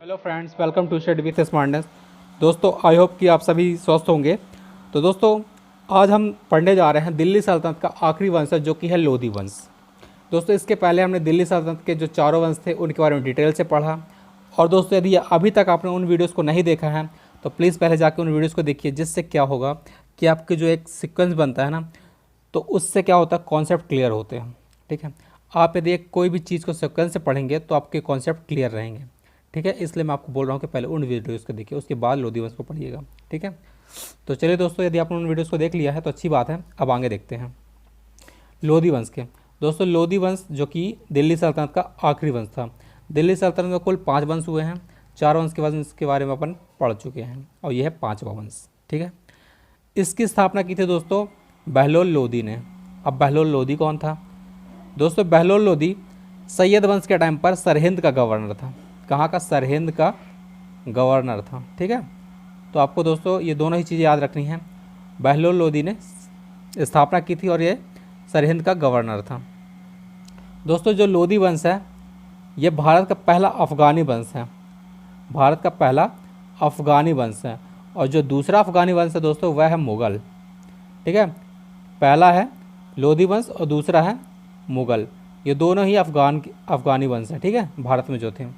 Hello friends, welcome to study with smartness. दोस्तों, I hope कि आप सभी स्वस्थ होंगे। तो दोस्तों, आज हम पढ़ने जा रहे हैं दिल्ली सल्तनत का आखिरी वंश जो कि है लोधी वंश। दोस्तों, इसके पहले हमने दिल्ली सल्तनत के जो चारों वंश थे उनके बारे में डिटेल से पढ़ा। और दोस्तों, यदि अभी तक आपने उन वीडियोज़ को नहीं देखा है तो प्लीज़ पहले जाकर उन वीडियोज़ को देखिए, जिससे क्या होगा कि आपके जो एक सीक्वेंस बनता है ना, तो उससे क्या होता है, कॉन्सेप्ट क्लियर होते हैं। ठीक है, आप यदि कोई भी चीज़ को सीक्वेंस से पढ़ेंगे तो आपके कॉन्सेप्ट क्लियर रहेंगे। ठीक है, इसलिए मैं आपको बोल रहा हूँ कि पहले उन वीडियोज़ को देखिए, उसके बाद लोधी वंश को पढ़िएगा। ठीक है, तो चलिए दोस्तों, यदि आपने उन वीडियोज़ को देख लिया है तो अच्छी बात है। अब आगे देखते हैं लोधी वंश के। दोस्तों, लोधी वंश जो कि दिल्ली सल्तनत का आखिरी वंश था। दिल्ली सल्तनत में कुल 5 वंश हुए हैं। 4 वंश के वंश के बारे में अपन पढ़ चुके हैं और यह है 5वां वंश। ठीक है, इसकी स्थापना की थी दोस्तों बहलोल लोधी ने। अब बहलोल लोधी कौन था? दोस्तों, बहलोल लोधी सैयद वंश के टाइम पर सरहिंद का गवर्नर था। कहाँ का? सरहिंद का गवर्नर था। ठीक है, तो आपको दोस्तों ये दोनों ही चीज़ें याद रखनी है। बहलोल लोधी ने स्थापना की थी और ये सरहिंद का गवर्नर था। दोस्तों, जो लोधी वंश है ये भारत का पहला अफ़गानी वंश है। भारत का पहला अफ़गानी वंश है। और जो दूसरा अफ़गानी वंश है दोस्तों वह है मुग़ल। ठीक है, पहला है लोधी वंश और दूसरा है मुग़ल। ये दोनों ही अफ़गानी वंश है। ठीक है, भारत में जो थे।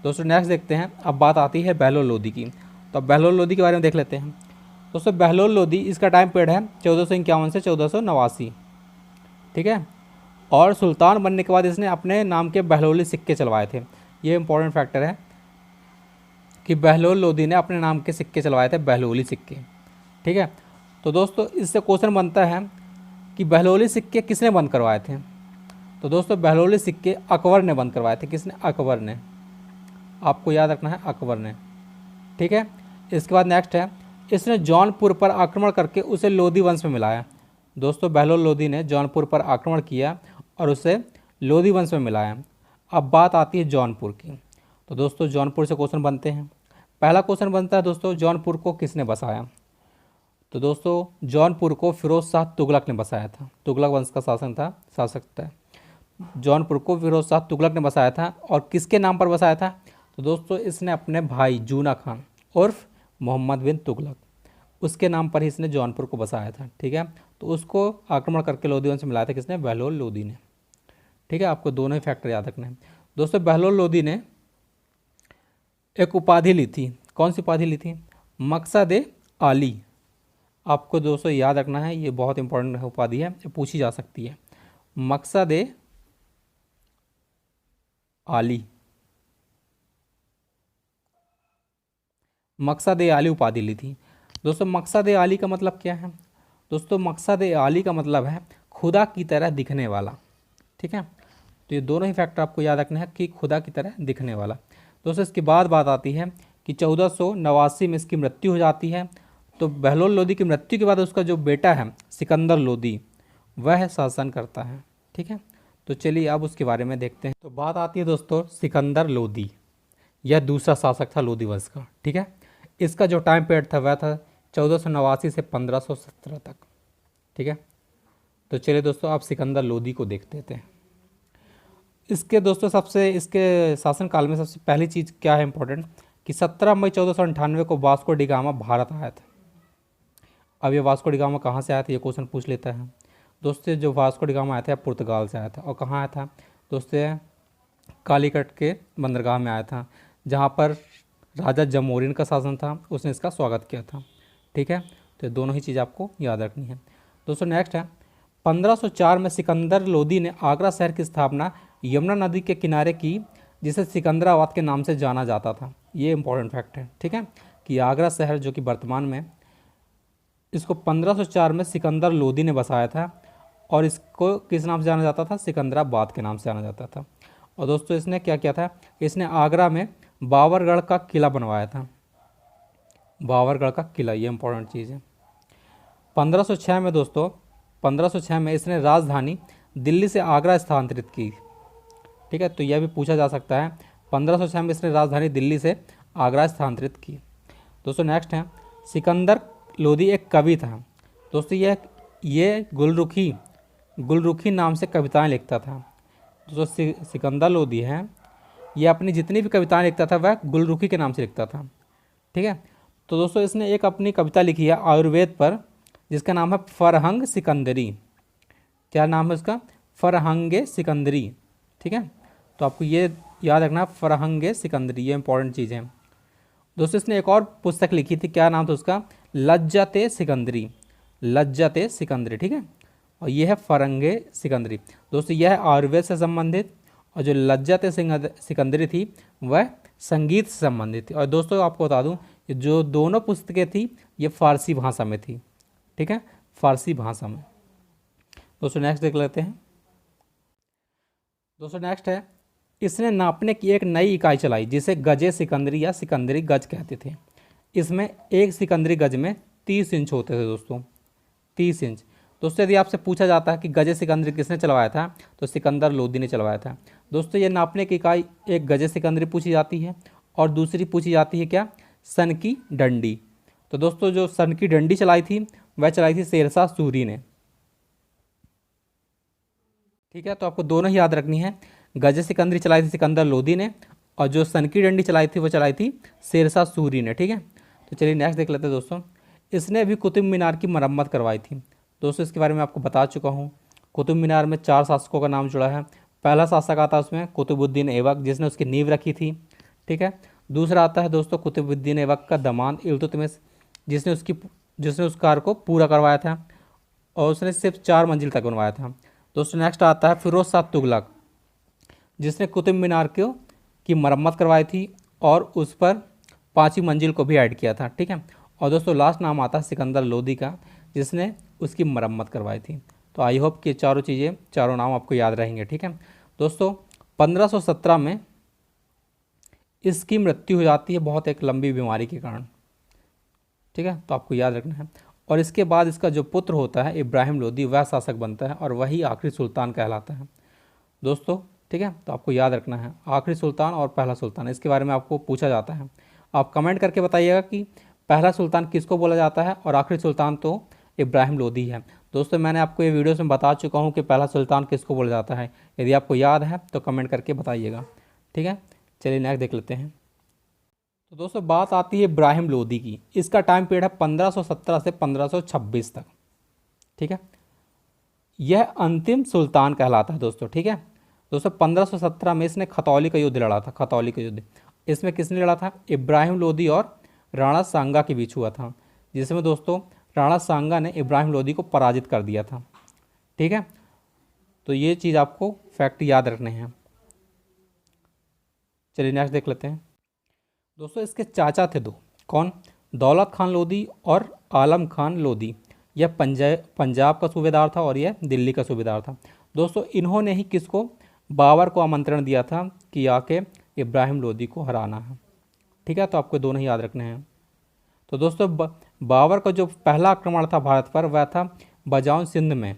दोस्तों, नेक्स्ट देखते हैं। अब बात आती है बहलोल लोधी की। तो अब बहलोल लोधी के बारे में देख लेते हैं। दोस्तों, बहलोल लोधी इसका टाइम पीरियड है 1451 से 1489। ठीक है, और सुल्तान बनने के बाद इसने अपने नाम के बहलोली सिक्के चलवाए थे। ये इंपॉर्टेंट फैक्टर है कि बहलोल लोधी ने अपने नाम के सिक्के चलवाए थे, बहलोली सिक्के। ठीक है, तो दोस्तों इससे क्वेश्चन बनता है कि बहलोली सिक्के किसने बंद करवाए थे? तो दोस्तों, बहलोली सिक्के अकबर ने बंद करवाए थे। किसने? अकबर ने। आपको याद रखना है, अकबर ने। ठीक है, इसके बाद नेक्स्ट है, इसने जौनपुर पर आक्रमण करके उसे लोधी वंश में मिलाया। दोस्तों, बहलोल लोधी ने जौनपुर पर आक्रमण किया और उसे लोधी वंश में मिलाया। अब बात आती है जौनपुर की। तो दोस्तों, जौनपुर से क्वेश्चन बनते हैं। पहला क्वेश्चन बनता है दोस्तों, जौनपुर को किसने बसाया? तो दोस्तों, जौनपुर को फिरोज शाह तुगलक ने बसाया था। तुगलक वंश का शासक था। जौनपुर को फिरोज शाह तुगलक ने बसाया था। और किसके नाम पर बसाया था? तो दोस्तों, इसने अपने भाई जूना खान उर्फ मोहम्मद बिन तुगलक, उसके नाम पर ही इसने जौनपुर को बसाया था। ठीक है, तो उसको आक्रमण करके लोधी वंश में मिलाया था। किसने? बहलोल लोधी ने। ठीक है, आपको दोनों ही फैक्टर याद रखना है। दोस्तों, बहलोल लोधी ने एक उपाधि ली थी। कौन सी उपाधि ली थी? मकसद आली। आपको दोस्तों याद रखना है, ये बहुत इंपॉर्टेंट उपाधि है, ये पूछी जा सकती है। मकसद आली। मकसद आली उपाधि ली थी। दोस्तों, मकसद आली का मतलब क्या है? दोस्तों, मकसद आली का मतलब है खुदा की तरह दिखने वाला। ठीक है, तो ये दोनों ही फैक्टर आपको याद रखना है कि खुदा की तरह दिखने वाला। दोस्तों, इसके बाद बात आती है कि 1489 में इसकी मृत्यु हो जाती है। तो बहलोल लोधी की मृत्यु के बाद उसका जो बेटा है सिकंदर लोधी, वह शासन करता है। ठीक है, तो चलिए अब उसके बारे में देखते हैं। तो बात आती है दोस्तों सिकंदर लोधी। यह दूसरा शासक था लोधी वंश का। ठीक है, इसका जो टाइम पीरियड था वह था 1489 से 1517 तक। ठीक है, तो चलिए दोस्तों आप सिकंदर लोधी को देख लेते हैं। इसके दोस्तों इसके शासनकाल में सबसे पहली चीज़ क्या है इंपॉर्टेंट, कि 17 मई 1498 को वास्को डी गामा भारत आया था। अब ये वास्को डी गामा कहाँ से आया था, ये क्वेश्चन पूछ लेता है। दोस्तों, जो वास्को डी गामा आया था पुर्तगाल से आया था। और कहाँ आया था दोस्तों? कालीकट के बंदरगाह में आया था, जहाँ पर राजा जमोरिन का शासन था, उसने इसका स्वागत किया था। ठीक है, तो ये दोनों ही चीज़ आपको याद रखनी है। दोस्तों, नेक्स्ट है 1504 में सिकंदर लोधी ने आगरा शहर की स्थापना यमुना नदी के किनारे की, जिसे सिकंदराबाद के नाम से जाना जाता था। ये इंपॉर्टेंट फैक्ट है। ठीक है, कि आगरा शहर जो कि वर्तमान में, इसको 1504 में सिकंदर लोधी ने बसाया था और इसको किस नाम से जाना जाता था? सिकंदराबाद के नाम से जाना जाता था। और दोस्तों, इसने क्या किया था? इसने आगरा में बावरगढ़ का किला बनवाया था। बावरगढ़ का किला, ये इंपॉर्टेंट चीज़ है। 1506 में दोस्तों, 1506 में इसने राजधानी दिल्ली से आगरा स्थानांतरित की। ठीक है, तो यह भी पूछा जा सकता है, 1506 में इसने राजधानी दिल्ली से आगरा स्थानांतरित की। दोस्तों, नेक्स्ट है सिकंदर लोधी एक कवि था। दोस्तों, ये गुलरुखी नाम से कविताएं लिखता था। दोस्तों, सिकंदर लोधी है ये अपनी जितनी भी कविताएं लिखता था वह गुलरुखी के नाम से लिखता था। ठीक है। तो दोस्तों इसने एक अपनी कविता लिखी है आयुर्वेद पर, जिसका नाम है फरहंग सिकंदरी। क्या नाम है उसका? फरहंगे सिकंदरी। ठीक है, तो आपको ये याद रखना, फरहंगे सिकंदरी, ये इंपॉर्टेंट चीज़ है। दोस्तों इसने एक और पुस्तक लिखी थी, क्या नाम था उसका? लज्जते सिकंदरी। लज्जते सिकंदरी। ठीक है, और यह है फरंगे सिकंदरी। दोस्तों यह है आयुर्वेद से संबंधित, और जो लज्जते सिकंदरी थी वह संगीत से संबंधित थी। और दोस्तों आपको बता दूं, ये जो दोनों पुस्तकें थी ये फारसी भाषा में थी। ठीक है, फारसी भाषा में। दोस्तों नेक्स्ट देख लेते हैं। दोस्तों नेक्स्ट है, इसने नापने की एक नई इकाई चलाई जिसे गजे सिकंदरी या सिकंदरी गज कहते थे। इसमें एक सिकंदरी गज में 30 इंच होते थे दोस्तों, 30 इंच। दोस्तों यदि आपसे पूछा जाता है कि गजे सिकंदरी किसने चलवाया था, तो सिकंदर लोदी ने चलवाया था। दोस्तों ये नापने की इकाई, एक गजे सिकंदरी पूछी जाती है और दूसरी पूछी जाती है क्या? सन की डंडी। तो दोस्तों जो सन की डंडी चलाई थी वह चलाई थी शेरशाह सूरी ने। ठीक है, तो आपको दोनों ही याद रखनी है, गजे सिकंदरी चलाई थी सिकंदर लोदी ने, और जो सन की डंडी चलाई थी वो चलाई थी शेरशाह सूरी ने। ठीक है, तो चलिए नेक्स्ट देख लेते हैं दोस्तों। इसने भी कुतुब मीनार की मरम्मत करवाई थी। दोस्तों इसके बारे में आपको बता चुका हूँ। कुतुब मीनार में 4 शासकों का नाम जुड़ा है। पहला शासक आता है उसमें कुतुबुद्दीन ऐबक, जिसने उसकी नींव रखी थी। ठीक है, दूसरा आता है दोस्तों कुतुबुद्दीन ऐबक का दामाद इल्तुतमिश, जिसने उस कार्य को पूरा करवाया था, और उसने सिर्फ 4 मंजिल तक बनवाया था। दोस्तों नेक्स्ट आता है फिरोज शाह तुगलक, जिसने कुतुब मीनार की मरम्मत करवाई थी और उस पर 5वीं मंजिल को भी ऐड किया था। ठीक है, और दोस्तों लास्ट नाम आता है सिकंदर लोदी का, जिसने उसकी मरम्मत करवाई थी। तो आई होप कि चारों चीज़ें, चारों नाम आपको याद रहेंगे। ठीक है दोस्तों, 1517 में इसकी मृत्यु हो जाती है बहुत एक लंबी बीमारी के कारण। ठीक है, तो आपको याद रखना है। और इसके बाद इसका जो पुत्र होता है इब्राहिम लोदी, वह शासक बनता है और वही आखिरी सुल्तान कहलाता है दोस्तों। ठीक है, तो आपको याद रखना है आखिरी सुल्तान और पहला सुल्तान, इसके बारे में आपको पूछा जाता है। आप कमेंट करके बताइएगा कि पहला सुल्तान किसको बोला जाता है और आखिरी सुल्तान तो इब्राहिम लोदी है। दोस्तों मैंने आपको ये वीडियोस में बता चुका हूँ कि पहला सुल्तान किसको बोला जाता है। यदि आपको याद है तो कमेंट करके बताइएगा। ठीक है, चलिए नेक्स्ट देख लेते हैं। तो दोस्तों बात आती है इब्राहिम लोदी की। इसका टाइम पीरियड है 1517 से 1526 तक। ठीक है, यह अंतिम सुल्तान कहलाता है दोस्तों। ठीक है दोस्तों, 1517 में इसने खतौली का युद्ध लड़ा था। खतौली का युद्ध, इसमें किसने लड़ा था? इब्राहिम लोदी और राणा सांगा के बीच हुआ था, जिसमें दोस्तों राणा सांगा ने इब्राहिम लोदी को पराजित कर दिया था। ठीक है, तो ये चीज़ आपको फैक्ट याद रखने हैं। चलिए नेक्स्ट देख लेते हैं। दोस्तों इसके चाचा थे 2, कौन? दौलत खान लोदी और आलम खान लोदी। यह पंजाब का सूबेदार था और यह दिल्ली का सूबेदार था। दोस्तों इन्होंने ही किसको? बाबर को आमंत्रण दिया था कि आके इब्राहिम लोदी को हराना है। ठीक है, तो आपको दोनों ही याद रखने हैं। तो दोस्तों बाबर का जो पहला आक्रमण था भारत पर, वह था बजाउन सिंध में,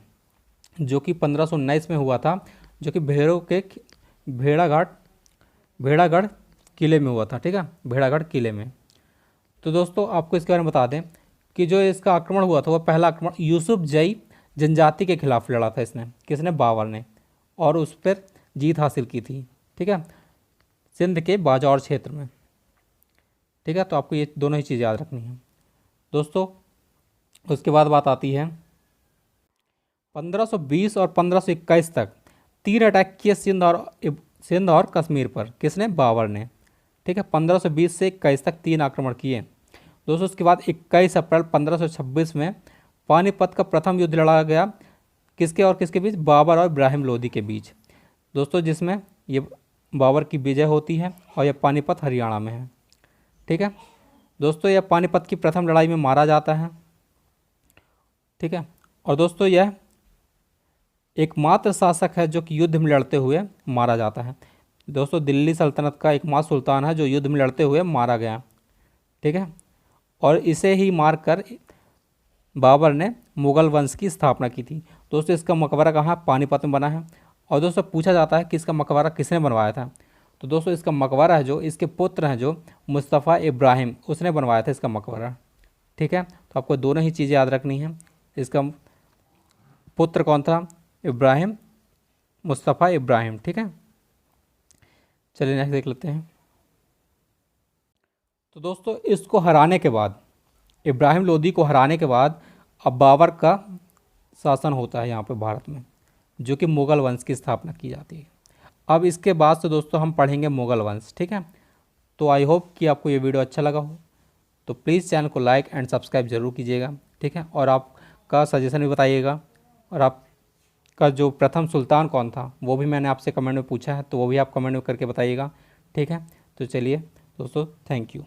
जो कि 1519 में हुआ था, जो कि भेड़ागढ़ किले में हुआ था। ठीक है, भेड़ागढ़ किले में। तो दोस्तों आपको इसके बारे में बता दें कि जो इसका आक्रमण हुआ था वह पहला आक्रमण यूसुफ जई जनजाति के खिलाफ लड़ा था इसने। किसने? बाबर ने, और उस पर जीत हासिल की थी। ठीक है, सिंध के बाजौर क्षेत्र में। ठीक है, तो आपको ये दोनों ही चीज़ याद रखनी है दोस्तों। उसके बाद बात आती है 1520 और 1521 तक 3 अटैक किए सिंध और कश्मीर पर। किसने? बाबर ने। ठीक है, 1520 से 21 तक 3 आक्रमण किए दोस्तों। उसके बाद 21 अप्रैल 1526 में पानीपत का प्रथम युद्ध लड़ा गया। किसके और किसके बीच? बाबर और इब्राहिम लोदी के बीच दोस्तों, जिसमें ये बाबर की विजय होती है और यह पानीपत हरियाणा में है। ठीक है दोस्तों, यह पानीपत की प्रथम लड़ाई में मारा जाता है। ठीक है, और दोस्तों यह एकमात्र शासक है जो कि युद्ध में लड़ते हुए मारा जाता है। दोस्तों दिल्ली सल्तनत का एकमात्र सुल्तान है जो युद्ध में लड़ते हुए मारा गया। ठीक है, और इसे ही मारकर बाबर ने मुगल वंश की स्थापना की थी। दोस्तों इसका मकबरा कहाँ? पानीपत में बना है। और दोस्तों पूछा जाता है कि इसका मकबरा किसने बनवाया था? तो दोस्तों इसका मकबरा है जो इसके पुत्र हैं जो मुस्तफ़ा इब्राहिम, उसने बनवाया था इसका मकबरा। ठीक है, तो आपको दोनों ही चीज़ें याद रखनी है। इसका पुत्र कौन था? इब्राहिम, मुस्तफ़ा इब्राहिम। ठीक है, चलिए नेक्स्ट देख लेते हैं। तो दोस्तों इसको हराने के बाद, इब्राहिम लोदी को हराने के बाद अब बाबर का शासन होता है यहाँ पे भारत में, जो कि मुग़ल वंश की स्थापना की जाती है। अब इसके बाद से दोस्तों हम पढ़ेंगे मुग़ल वंश, ठीक है। तो आई होप कि आपको ये वीडियो अच्छा लगा हो, तो प्लीज़ चैनल को लाइक एंड सब्सक्राइब ज़रूर कीजिएगा, ठीक है। और आपका सजेशन भी बताइएगा, और आपका जो प्रथम सुल्तान कौन था वो भी मैंने आपसे कमेंट में पूछा है, तो वो भी आप कमेंट में करके बताइएगा, ठीक है। तो चलिए दोस्तों, थैंक यू।